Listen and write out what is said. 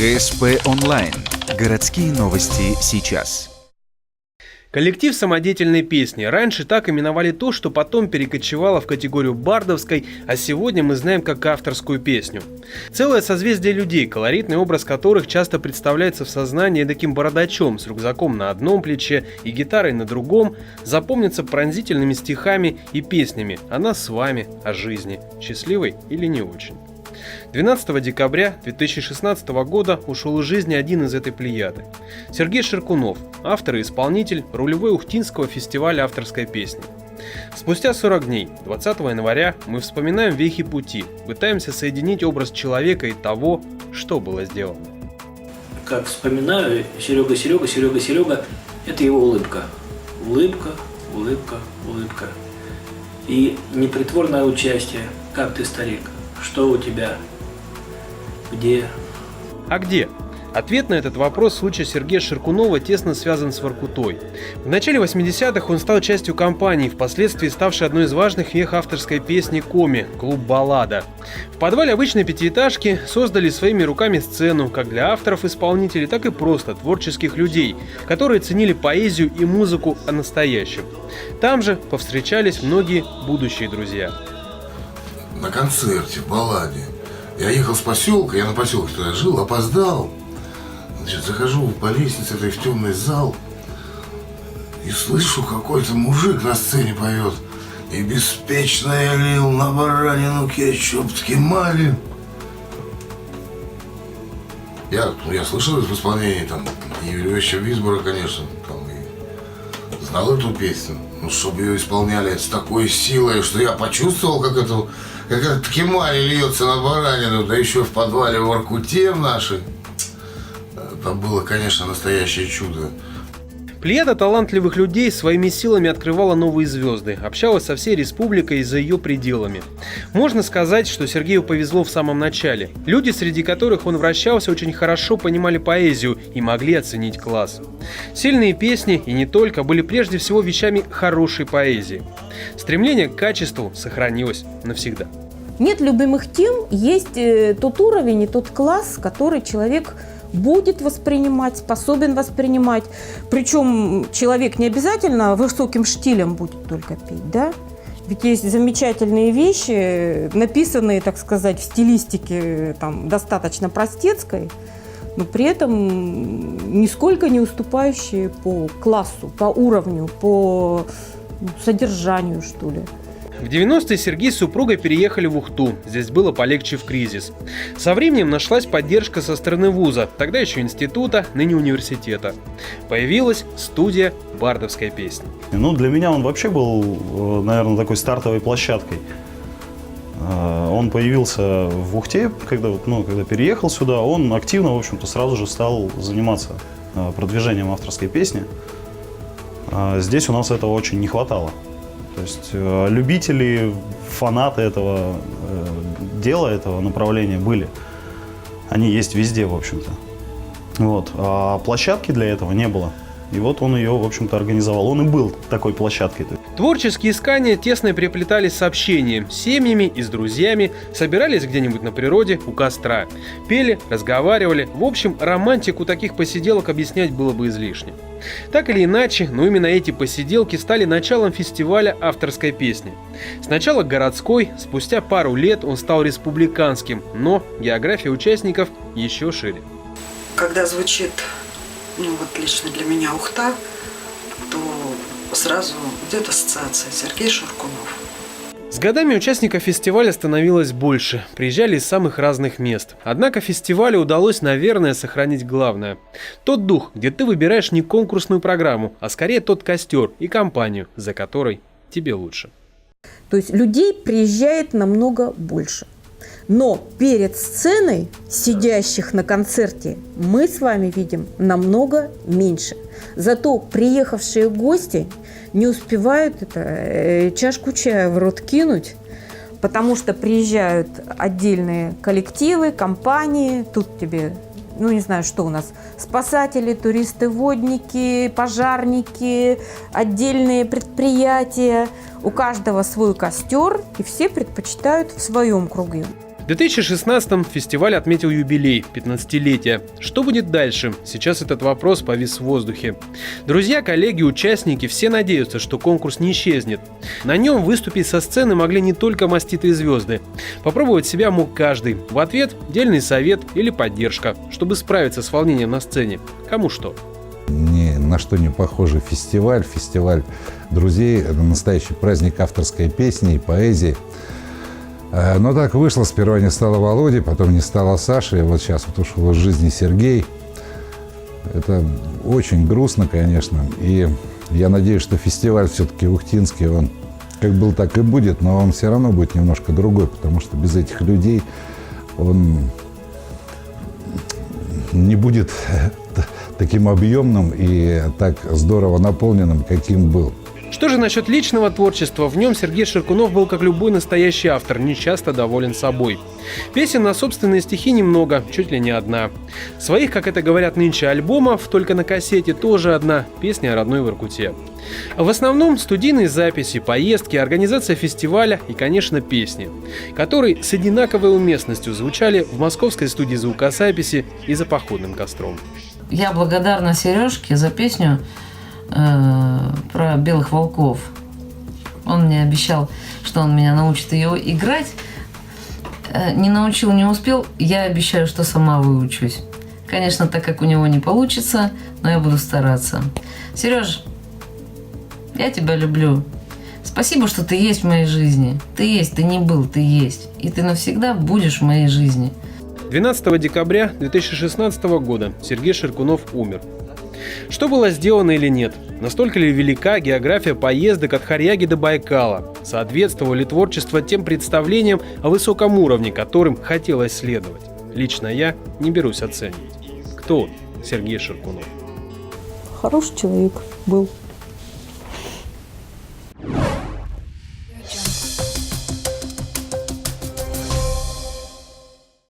ГСП онлайн. Городские новости сейчас. Коллектив самодеятельной песни. Раньше так именовали то, что потом перекочевало в категорию бардовской, а сегодня мы знаем как авторскую песню. Целое созвездие людей, колоритный образ которых часто представляется в сознании таким бородачом с рюкзаком на одном плече и гитарой на другом, запомнится пронзительными стихами и песнями о нас с вами, о жизни, счастливой или не очень. 12 декабря 2016 года ушел из жизни один из этой плеяды. Сергей Ширкунов, автор и исполнитель, рулевой Ухтинского фестиваля авторской песни. Спустя 40 дней, 20 января, мы вспоминаем вехи пути, пытаемся соединить образ человека и того, что было сделано. Как вспоминаю, Серега, Серега, Серега, Серега, это его улыбка. Улыбка, улыбка, улыбка. И непритворное участие. Как ты, старик? Что у тебя? Где? А где? Ответ на этот вопрос в случае Сергея Ширкунова тесно связан с Воркутой. В начале 80-х он стал частью компании, впоследствии ставшей одной из важных вех авторской песни «Коми» – клуб «Баллада». В подвале обычной пятиэтажки создали своими руками сцену как для авторов-исполнителей, так и просто творческих людей, которые ценили поэзию и музыку о настоящем. Там же повстречались многие будущие друзья. На концерте, в Балладе. Я ехал с поселка, я на поселке тогда жил, опоздал. Значит, захожу по лестнице этой в темный зал и слышу, какой-то мужик на сцене поет. И беспечно я лил на баранину кетчуп с кемали. Я слышал это в исполнении там Юрия Ильича Висбора, конечно, там, и знал эту песню. Но чтобы ее исполняли с такой силой, что я почувствовал, как этот кемаль льется на баранину, да еще в подвале в Воркуте в нашей. Это было, конечно, настоящее чудо. Плеяда талантливых людей своими силами открывала новые звезды, общалась со всей республикой и за ее пределами. Можно сказать, что Сергею повезло в самом начале. Люди, среди которых он вращался, очень хорошо понимали поэзию и могли оценить класс. Сильные песни, и не только, были прежде всего вещами хорошей поэзии. Стремление к качеству сохранилось навсегда. Нет любимых тем, есть тот уровень и тот класс, который человек будет воспринимать, способен воспринимать. Причем человек не обязательно высоким штилем будет только петь, да? Ведь есть замечательные вещи, написанные, так сказать, в стилистике там, достаточно простецкой, но при этом нисколько не уступающие по классу, по уровню, по содержанию, что ли. В 90-е Сергей с супругой переехали в Ухту. Здесь было полегче в кризис. Со временем нашлась поддержка со стороны вуза, тогда еще института, ныне университета. Появилась студия бардовской песни. Для меня он вообще был, наверное, такой стартовой площадкой. Он появился в Ухте, когда переехал сюда, он активно, в общем-то, сразу же стал заниматься продвижением авторской песни. Здесь у нас этого очень не хватало. То есть любители, фанаты этого дела, этого направления были. Они есть везде, в общем-то. А площадки для этого не было. И вот он ее, в общем-то, организовал. Он и был такой площадкой. Творческие искания тесно переплетались с общением, с семьями и с друзьями, собирались где-нибудь на природе у костра. Пели, разговаривали. В общем, романтику таких посиделок объяснять было бы излишне. Так или иначе, но именно эти посиделки стали началом фестиваля авторской песни. Сначала городской, спустя пару лет он стал республиканским, но география участников еще шире. Когда звучит, лично для меня Ухта, то сразу идет ассоциация Сергей Ширкунов. С годами участников фестиваля становилось больше, приезжали из самых разных мест. Однако фестивалю удалось, наверное, сохранить главное. Тот дух, где ты выбираешь не конкурсную программу, а скорее тот костер и компанию, за которой тебе лучше. То есть людей приезжает намного больше. Но перед сценой сидящих на концерте мы с вами видим намного меньше. Зато приехавшие гости не успевают чашку чая в рот кинуть, потому что приезжают отдельные коллективы, компании. Тут тебе, не знаю, что у нас, спасатели, туристы, водники, пожарники, отдельные предприятия. У каждого свой костер, и все предпочитают в своем кругу. В 2016-м фестиваль отметил юбилей – 15-летие. Что будет дальше? Сейчас этот вопрос повис в воздухе. Друзья, коллеги, участники – все надеются, что конкурс не исчезнет. На нем выступить со сцены могли не только маститые звезды. Попробовать себя мог каждый. В ответ – дельный совет или поддержка, чтобы справиться с волнением на сцене. Кому что. Ни на что не похожий фестиваль. Фестиваль друзей – это настоящий праздник авторской песни и поэзии. Но так вышло, сперва не стало Володи, потом не стало Саши, и вот сейчас вот ушел из жизни Сергей. Это очень грустно, конечно, и я надеюсь, что фестиваль все-таки ухтинский, он как был, так и будет, но он все равно будет немножко другой, потому что без этих людей он не будет таким объемным и так здорово наполненным, каким был. Что же насчет личного творчества? В нем Сергей Ширкунов был, как любой настоящий автор, нечасто доволен собой. Песен на собственные стихи немного, чуть ли не одна. Своих, как это говорят нынче, альбомов, только на кассете тоже одна, песня о родной Воркуте. В основном студийные записи, поездки, организация фестиваля и, конечно, песни, которые с одинаковой уместностью звучали в московской студии звукозаписи и за походным костром. Я благодарна Сережке за песню про белых волков. Он мне обещал, что он меня научит ее играть. Не научил, не успел. Я обещаю, что сама выучусь. Конечно, так как у него не получится, но я буду стараться. Сереж, я тебя люблю. Спасибо, что ты есть в моей жизни. Ты есть, ты не был, ты есть. И ты навсегда будешь в моей жизни. 12 декабря 2016 года Сергей Ширкунов умер. Что было сделано или нет? Настолько ли велика география поездок от Хоряги до Байкала? Соответствовало ли творчество тем представлениям о высоком уровне, которым хотелось следовать? Лично я не берусь оценивать. Кто он, Сергей Ширкунов? Хороший человек был.